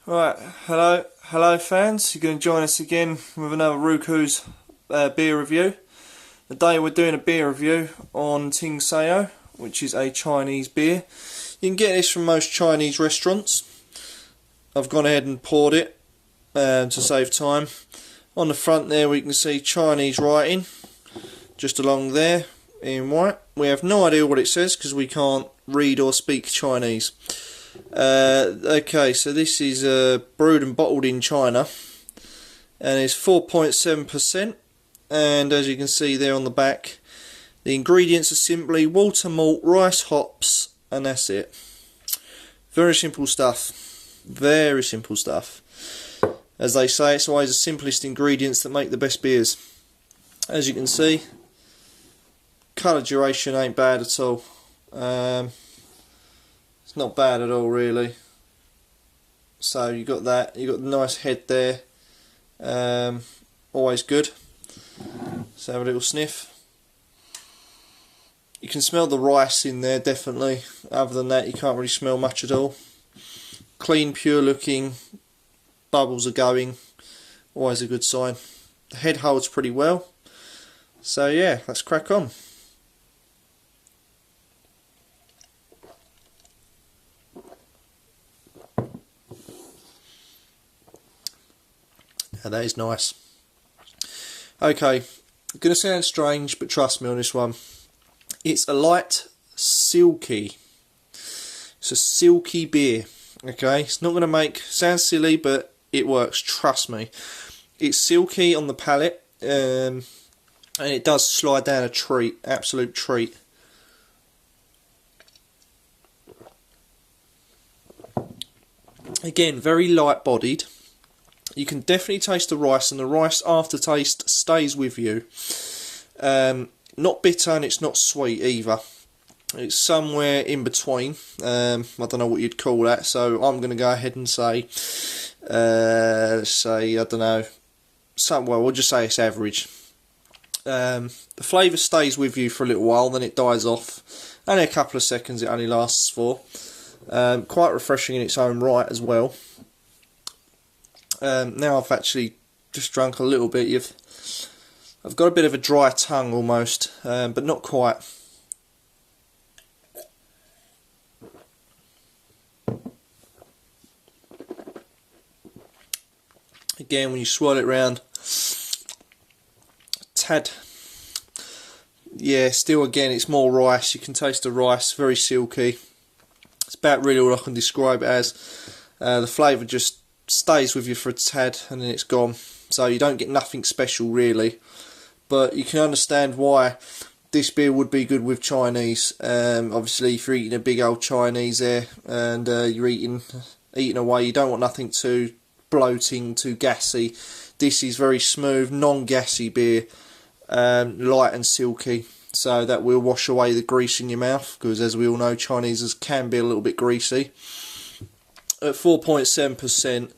Right, hello fans. You're going to join us again with another Ruku's beer review. Today we're doing a beer review on Tsingtao, which is a Chinese beer. You can get this from most Chinese restaurants. I've gone ahead and poured it to save time. On the front there we can see Chinese writing, just along there in white. We have no idea what it says because we can't read or speak Chinese. Okay, so this is brewed and bottled in China, and it's 4.7%. And as you can see there on the back, the ingredients are simply water, malt, rice, hops, and that's it. Very simple stuff. Very simple stuff. As they say, it's always the simplest ingredients that make the best beers. As you can see, colour duration ain't bad at all. It's not bad at all, really. So you got that. You got the nice head there. Always good. Let's have a little sniff. You can smell the rice in there, definitely. Other than that, you can't really smell much at all. Clean, pure looking. Bubbles are going. Always a good sign. The head holds pretty well. So yeah, let's crack on. Now that is nice. Okay, going to sound strange, but trust me on this one. It's a light, silky. It's a silky beer. Okay, it's not going to sound silly, but it works. Trust me. It's silky on the palate, and it does slide down a treat, absolute treat. Again, very light-bodied. You can definitely taste the rice, and the rice aftertaste stays with you. Not bitter and it's not sweet either. It's somewhere in between. I don't know what you'd call that, so I'm going to go ahead and say, I don't know, we'll just say it's average. The flavour stays with you for a little while, then it dies off. Only a couple of seconds it only lasts for. Quite refreshing in its own right as well. Now I've actually just drunk a little bit. I've got a bit of a dry tongue almost, but not quite. Again, when you swirl it round, tad. Yeah, still again, it's more rice. You can taste the rice, very silky. It's about really all I can describe it as. The flavour just stays with you for a tad and then it's gone, so you don't get nothing special really, but you can understand why this beer would be good with Chinese. Obviously if you're eating a big old Chinese there and you're eating away, you don't want nothing too bloating, too gassy. This is very smooth, non-gassy beer, light and silky, so that will wash away the grease in your mouth, because as we all know, Chineses can be a little bit greasy. At 4.7%,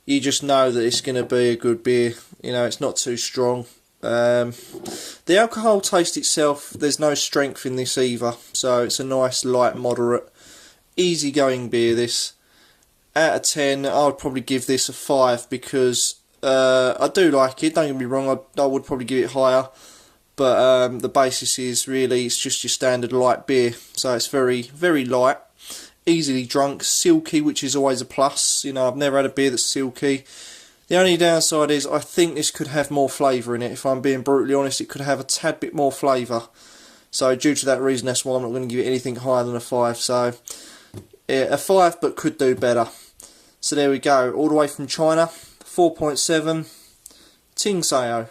you just know that it's going to be a good beer. You know, it's not too strong. The alcohol taste itself, there's no strength in this either. So it's a nice, light, moderate, easy-going beer, this. Out of 10, I would probably give this a 5 because I do like it. Don't get me wrong, I would probably give it higher. But the basis is really, it's just your standard light beer. So it's very, very light. Easily drunk, silky, which is always a plus. You know, I've never had a beer that's silky. The only downside is I think this could have more flavour in it. If I'm being brutally honest, it could have a tad bit more flavour. So due to that reason, that's why I'm not going to give it anything higher than a 5. So yeah, a 5, but could do better. So there we go, all the way from China, 4.7, Tsingtao.